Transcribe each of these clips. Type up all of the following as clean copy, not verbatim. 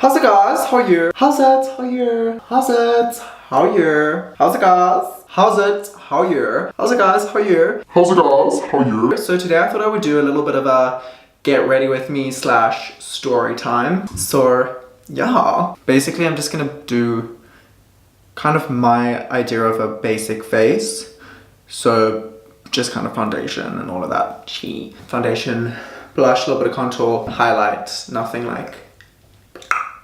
How's it guys? How are you? How's it? How are you? How's it? How are you? How's it guys? How's it? How are you? How's it guys? How are you? How's it guys? How are you? So today I thought I would do a little bit of a get ready with me / story time. So yeah, basically I'm just gonna do kind of my idea of a basic face. So just kind of foundation and all of that. Foundation, blush, a little bit of contour, highlight, nothing like,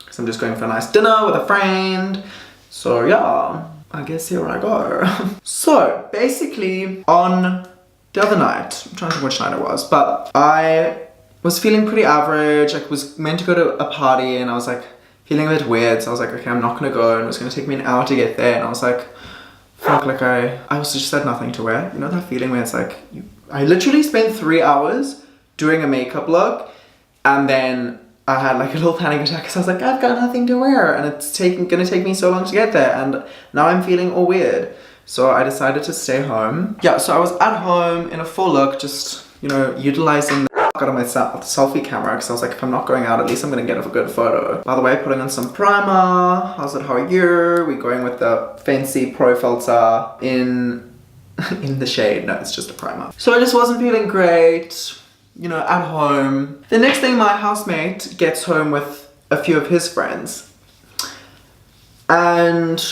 because I'm just going for a nice dinner with a friend. So yeah, I guess here I go. So basically on the other night, I'm trying to think which night it was, but I was feeling pretty average. I was meant to go to a party and I was like feeling a bit weird. So I was like, okay, I'm not gonna go, and it was gonna take me an hour to get there. And I was like, fuck, like I was just had nothing to wear. You know that feeling where it's like, I literally spent 3 hours doing a makeup look, and then I had like a little panic attack because I was like, I've got nothing to wear, and it's gonna take me so long to get there, and now I'm feeling all weird. So I decided to stay home. Yeah, so I was at home in a full look, just, you know, utilizing the out of my selfie camera, because I was like, if I'm not going out, at least I'm gonna get a good photo. By the way, putting on some primer. How's it? How are you? We're going with the fancy pro filter in the shade. No, it's just a primer. So I just wasn't feeling great, you know, at home. The next thing, my housemate gets home with a few of his friends, and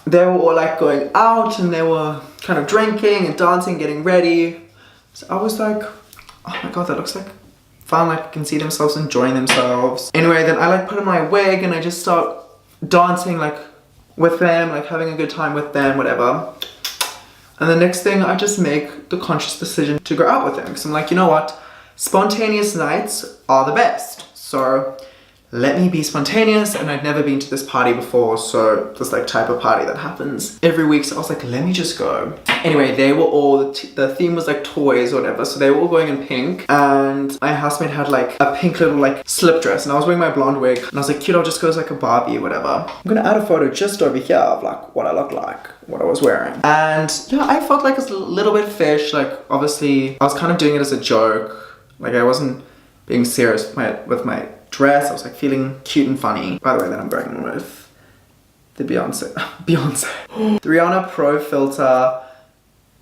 they were all like going out, and they were kind of drinking and dancing, getting ready. So I was like, oh my god, that looks like fun, like I can see themselves enjoying themselves. Anyway, then I like put on my wig and I just start dancing like with them, like having a good time with them, whatever. And the next thing, I just make the conscious decision to go out with them, because I'm like, you know what? Spontaneous nights are the best. So let me be spontaneous, and I'd never been to this party before, so this like type of party that happens every week. So I was like, let me just go. Anyway, they were all, the theme was like toys or whatever, so they were all going in pink, and my housemate had like a pink little like slip dress, and I was wearing my blonde wig, and I was like, cute, I'll just go as like a Barbie or whatever. I'm gonna add a photo just over here of like what I look like, what I was wearing. And yeah, I felt like it was a little bit fish. Like obviously I was kind of doing it as a joke, like I wasn't being serious with my dress. I was like feeling cute and funny. By the way, then I'm going with the Beyonce the Rihanna Pro Filter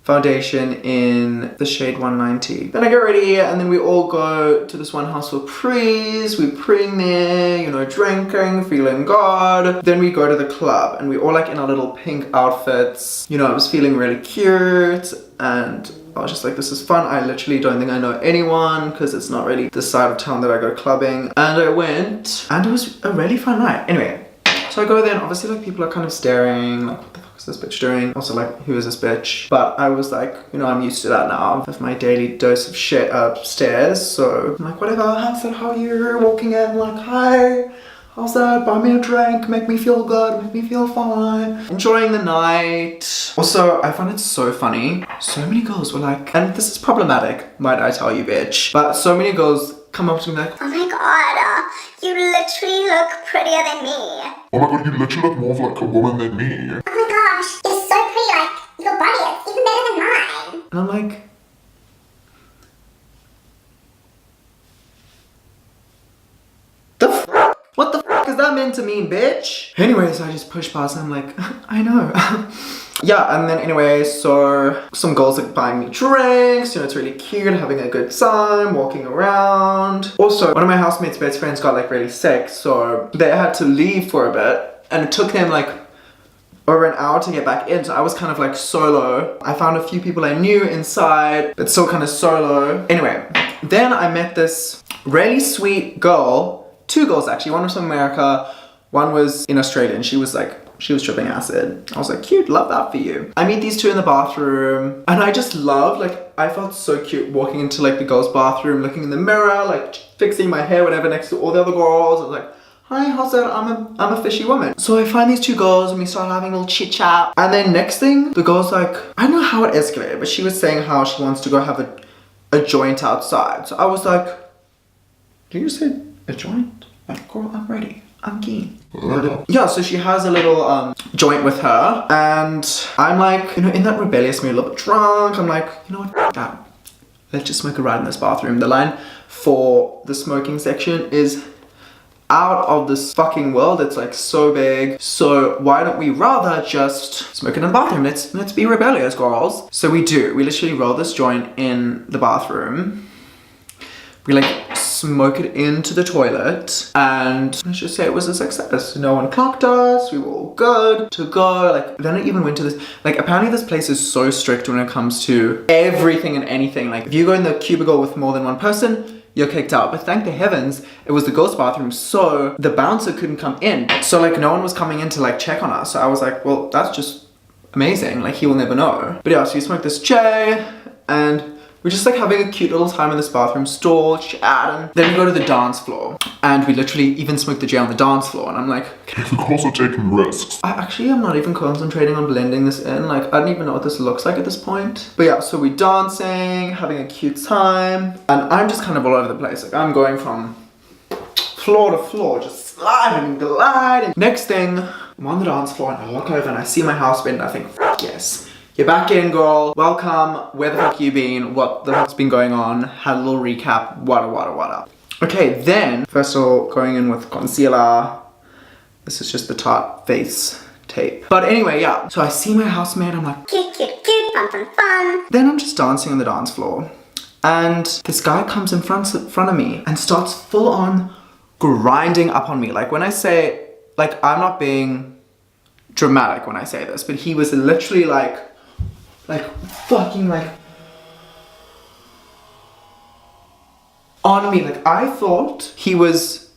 foundation in the shade 190. Then I get ready, and then we all go to this one house for prees. We're preeing there, you know, drinking, feeling good. Then we go to the club, and we all like in our little pink outfits. You know, I was feeling really cute, and I was just like, this is fun. I literally don't think I know anyone, because it's not really the side of town that I go clubbing. And I went, and it was a really fun night. Anyway, so I go there, and obviously like people are kind of staring, like what the fuck is this bitch doing? Also like, who is this bitch? But I was like, you know, I'm used to that now with my daily dose of shit upstairs. So I'm like, whatever, Howsit, how are you? Walking in, like, hi. How's that? Buy me a drink, make me feel good, make me feel fine. Enjoying the night. Also, I found it so funny. So many girls were like, and this is problematic, might I tell you, bitch. But so many girls come up to me like, oh my god, you literally look prettier than me. Oh my god, you literally look more of like a woman than me. Oh my gosh, you're so pretty, like, your body is even better than mine. and I'm like, what the fuck is that meant to mean, bitch? Anyways, I just push past and I'm like, I know. Yeah, and then anyway, so some girls like buying me drinks, you know, it's really cute, having a good time, walking around. Also, one of my housemates' best friends got like really sick, so they had to leave for a bit, and it took them like over an hour to get back in, so I was kind of like solo. I found a few people I knew inside, but still kind of solo. Anyway, then I met this really sweet girl. Two girls actually, one was from America, one was in Australia, and she was tripping acid. I was like, cute, love that for you. I meet these two in the bathroom, and I just love, like, I felt so cute walking into like the girls' bathroom, looking in the mirror, like fixing my hair, whatever, next to all the other girls. I was like, hi, how's that? I'm a fishy woman. So I find these two girls and we start having a little chit chat. And then next thing, the girl's like, I don't know how it escalated, but she was saying how she wants to go have a joint outside. So I was like, did you say a joint? Like, girl, I'm ready. I'm keen. Yeah, so she has a little joint with her, and I'm like, you know, in that rebellious mood, a little bit drunk. I'm like, you know what, f that. Let's just smoke a ride in this bathroom. The line for the smoking section is out of this fucking world. It's like so big. So why don't we rather just smoke it in the bathroom? Let's be rebellious, girls. So we do. We literally roll this joint in the bathroom. We like smoke it into the toilet, and let's just say it was a success. No one clocked us, we were all good to go. Like, then I even went to this, like, apparently this place is so strict when it comes to everything and anything. Like, if you go in the cubicle with more than one person, you're kicked out. But thank the heavens, it was the girls' bathroom, so the bouncer couldn't come in. So like, no one was coming in to like check on us. So I was like, well, that's just amazing. Like, he will never know. But yeah, so we smoked this J, and we're just like having a cute little time in this bathroom stall, chatting. Then we go to the dance floor, and we literally even smoke the J on the dance floor, and I'm like, The girls are taking risks. I actually am not even concentrating on blending this in. Like, I don't even know what this looks like at this point. But yeah, so we're dancing, having a cute time, and I'm just kind of all over the place. Like, I'm going from floor to floor, just sliding, gliding. Next thing, I'm on the dance floor, and I look over and I see my housemate, and I think, fuck yes. You're back in, girl. Welcome. Where the fuck you been? What the fuck's been going on? Had a little recap. What. Okay, then, first of all, going in with concealer. This is just the Tarte face tape. But anyway, yeah. So I see my housemate. I'm like, Cute, fun. then I'm just dancing on the dance floor. And this guy comes in front of me and starts full on grinding up on me. Like, when I say, like, I'm not being dramatic when I say this, but he was literally like fucking like on me. Like, I thought he was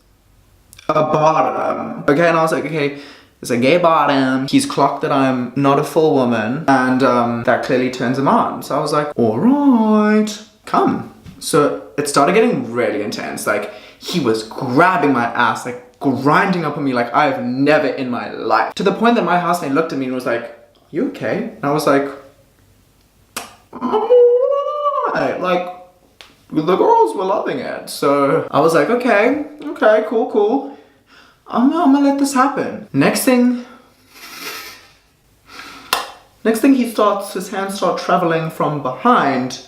a bottom. Okay, and I was like, okay, it's a gay bottom. He's clocked that I'm not a full woman, and that clearly turns him on. So I was like, all right, come. So it started getting really intense. Like, he was grabbing my ass, like grinding up on me like I have never in my life. To the point that my housemate looked at me and was like, you okay? And I was like, alright. Like, the girls were loving it. So I was like, okay, cool. I'm gonna let this happen. Next thing his hands start traveling from behind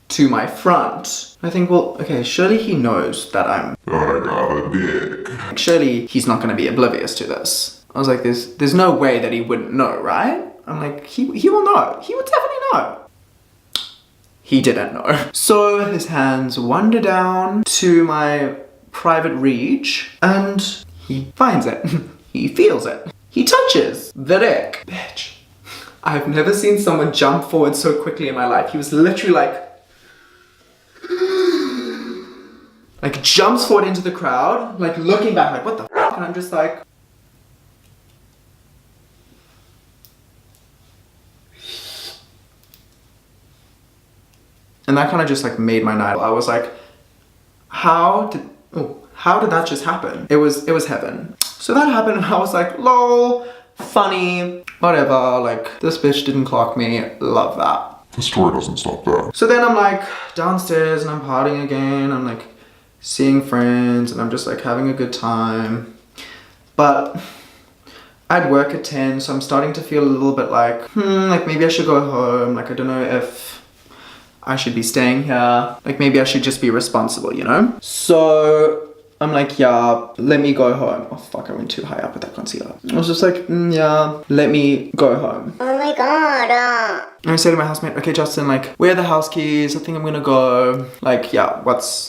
to my front. I think, well, okay, surely he knows that I got a dick. surely he's not gonna be oblivious to this. I was like, there's no way that he wouldn't know, right? I'm like, he will know. He would definitely know. He didn't know. So his hands wander down to my private reach, and he finds it. He feels it. He touches the dick. Bitch. I've never seen someone jump forward so quickly in my life. He was literally like jumps forward into the crowd, like looking back like, what the fuck? And I'm just like, and that kind of just like made my night. I was like, how did that just happen? It was heaven. So that happened, and I was like, lol, funny, whatever, like, this bitch didn't clock me, love that. The story doesn't stop there. So then I'm like downstairs and I'm partying again, I'm like seeing friends, and I'm just like having a good time. But I'd work at 10, so I'm starting to feel a little bit like, like maybe I should go home. Like, I don't know if I should be staying here. Like, maybe I should just be responsible, you know? So I'm like, yeah, let me go home. Oh fuck, I went too high up with that concealer. I was just like, yeah, let me go home. Oh my god. And I say to my housemate, okay, Justin, like, where are the house keys? I think I'm gonna go. Like, yeah,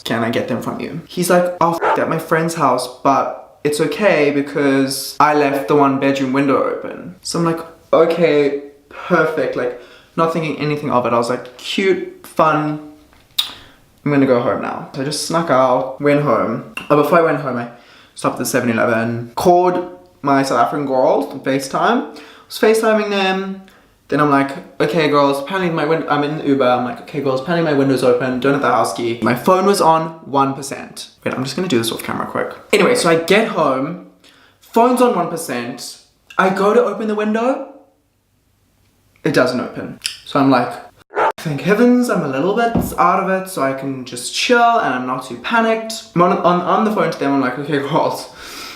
can I get them from you? He's like, oh, at my friend's house, but it's okay because I left the 1-bedroom window open. So I'm like, okay, perfect. Like, not thinking anything of it. I was like, cute, fun. I'm gonna go home now. So I just snuck out, went home. Oh, before I went home, I stopped at the 7-Eleven, called my South African girls on FaceTime. I was FaceTiming them. Then I'm like, okay girls, apparently I'm in the Uber. I'm like, okay girls, apparently my window's open, don't have the house key. My phone was on 1%. Wait, I'm just gonna do this off camera quick. Anyway, so I get home, phone's on 1%. I go to open the window, it doesn't open. So I'm like, thank heavens I'm a little bit out of it so I can just chill and I'm not too panicked. I'm on the phone to them, I'm like, okay girls,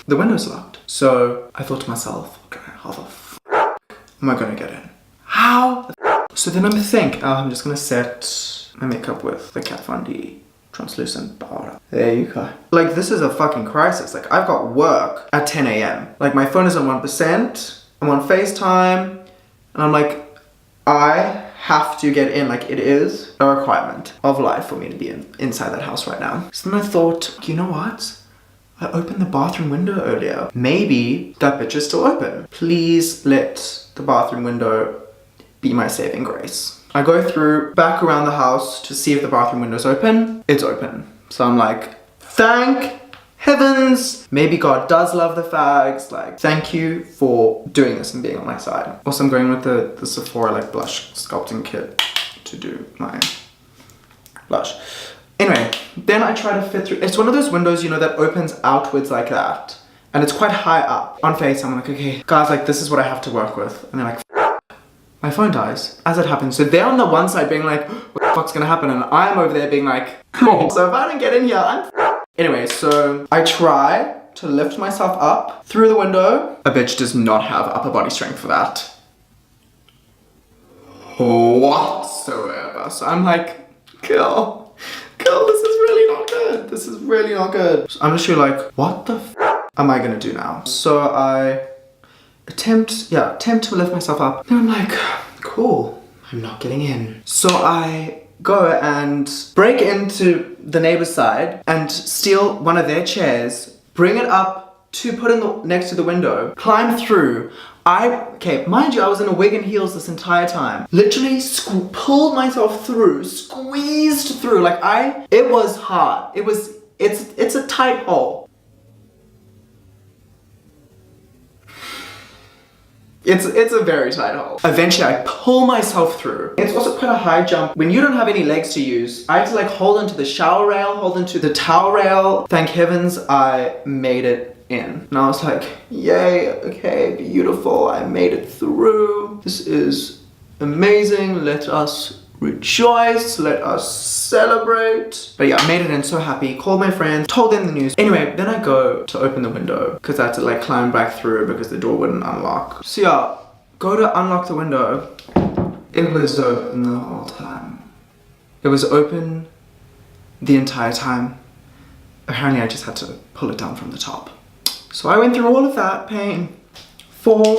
the window's locked. So I thought to myself, okay, how the f am I gonna get in? How the f? So then I'm just gonna set my makeup with the Kat Von D translucent powder. There you go. Like, this is a fucking crisis. Like, I've got work at 10 a.m. Like, my phone is on 1%. I'm on FaceTime. And I'm like, I have to get in. Like, it is a requirement of life for me to be inside that house right now. So then I thought, you know what? I opened the bathroom window earlier. Maybe that bitch is still open. Please let the bathroom window be my saving grace. I go through back around the house to see if the bathroom window's open. It's open. So I'm like, thank heavens. Maybe God does love the fags. Like, thank you for doing this and being on my side. Also, I'm going with the Sephora like blush sculpting kit to do my blush. Anyway, then I try to fit through. It's one of those windows, you know, that opens outwards like that. And it's quite high up. On face, I'm like, okay, guys, like, this is what I have to work with. And they're like, my phone dies, as it happens. So they're on the one side being like, what the fuck's gonna happen? And I'm over there being like, cool. So if I don't get in here, I'm Anyway, so I try to lift myself up through the window. A bitch does not have upper body strength for that whatsoever. So I'm like, girl, this is really not good. This is really not good. So I'm literally like, what the f am I gonna do now? So I attempt to lift myself up. And I'm like, cool, I'm not getting in. So I go and break into the neighbor's side and steal one of their chairs, bring it up to put in next to the window, climb through. Okay, mind you, I was in a wig and heels this entire time. Literally pulled myself through, squeezed through. Like it was hard. It's a tight hole. It's a very tight hole. Eventually I pull myself through. It's also quite a high jump. When you don't have any legs to use, I had to like hold onto the shower rail, hold onto the towel rail. Thank heavens I made it in. And I was like, yay, okay, beautiful, I made it through. This is amazing, let us rejoice, let us celebrate. But yeah, I made it in, so happy. Called my friends, told them the news. Anyway, then I go to open the window because I had to like climb back through because the door wouldn't unlock. So yeah, go to unlock the window. It was open the whole time. It was open the entire time. Apparently I just had to pull it down from the top. So I went through all of that pain for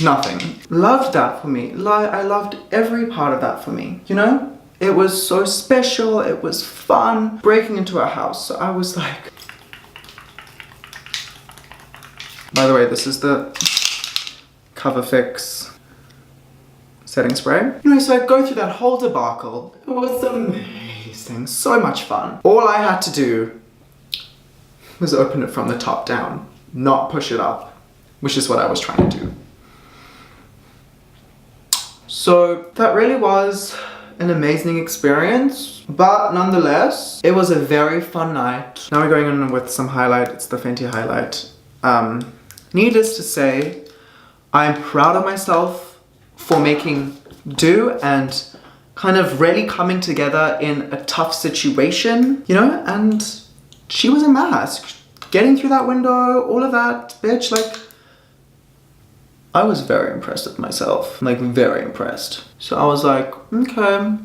nothing. Loved that for me. I loved every part of that for me, you know? It was so special, it was fun, breaking into a house. So I was like... By the way, this is the Cover Fix setting spray. Anyway, so I go through that whole debacle. It was amazing, so much fun. All I had to do was open it from the top down, not push it up, which is what I was trying to do. So that really was an amazing experience, but nonetheless, it was a very fun night. Now we're going on with some highlight. It's the Fenty highlight. Needless to say, I'm proud of myself for making do and kind of really coming together in a tough situation, you know? And she was a mask. Getting through that window, all of that, bitch, like, I was very impressed with myself, like very impressed. So I was like, okay,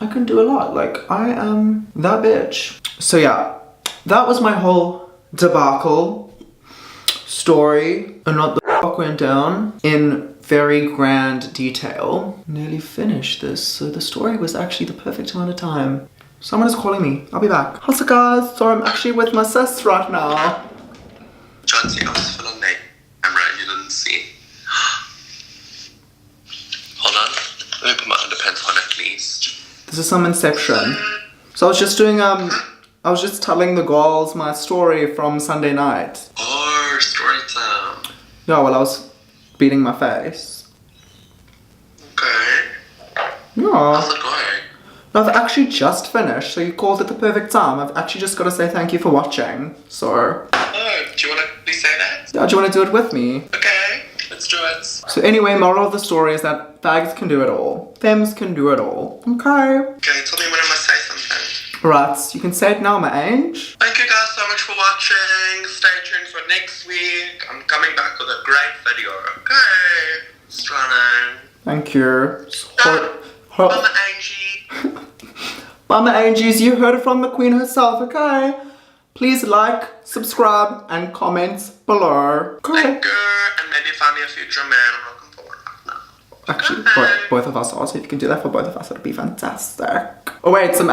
I can do a lot. Like, I am that bitch. So yeah, that was my whole debacle story and not the fuck went down in very grand detail. Nearly finished this, so the story was actually the perfect amount of time. Someone is calling me. I'll be back. How's it, guys? So I'm actually with my sis right now. Jonty, I was still on date. I'm right, you didn't see. Hold on. Let me put my underpants on at least. This is some Inception. So I was just doing, I was just telling the girls my story from Sunday night. Oh, story time. Yeah, well, I was beating my face. Okay. Yeah. How's it going? No, I've actually just finished, so you called it the perfect time. I've actually just got to say thank you for watching, so... Oh, do you want to please say that? Yeah, do you want to do it with me? Okay, let's do it. So anyway, moral of the story is that fags can do it all. Femmes can do it all. Okay. Okay, tell me when I must say something. Right, you can say it now, my ange. Thank you guys so much for watching. Stay tuned for next week. I'm coming back with a great video. Okay. Strano. Thank you. Mama Angie. Mama Angies, you heard it from the queen herself, okay? Please like, subscribe, and comment below. Okay. Thank you, and maybe find me a future man. I'm looking forward to that. Actually, Okay. both of us are, so if you can do that for both of us, it'd be fantastic. Oh wait, so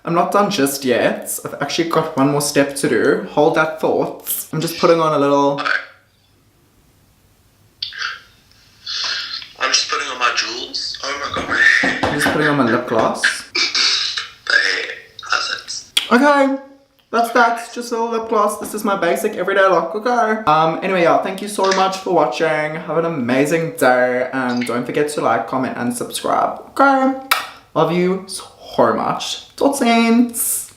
I'm not done just yet. I've actually got one more step to do. Hold that thought. I'm just putting on a little... Okay. I'm just putting on my jewels. Oh my god. I'm just putting on my lip gloss. The hair. Howsit. Okay, that's that. Just a lip gloss. This is my basic everyday look. Okay. Anyway, yeah, thank you so much for watching. Have an amazing day, and don't forget to like, comment, and subscribe. Okay. Love you so much. Tot ziens.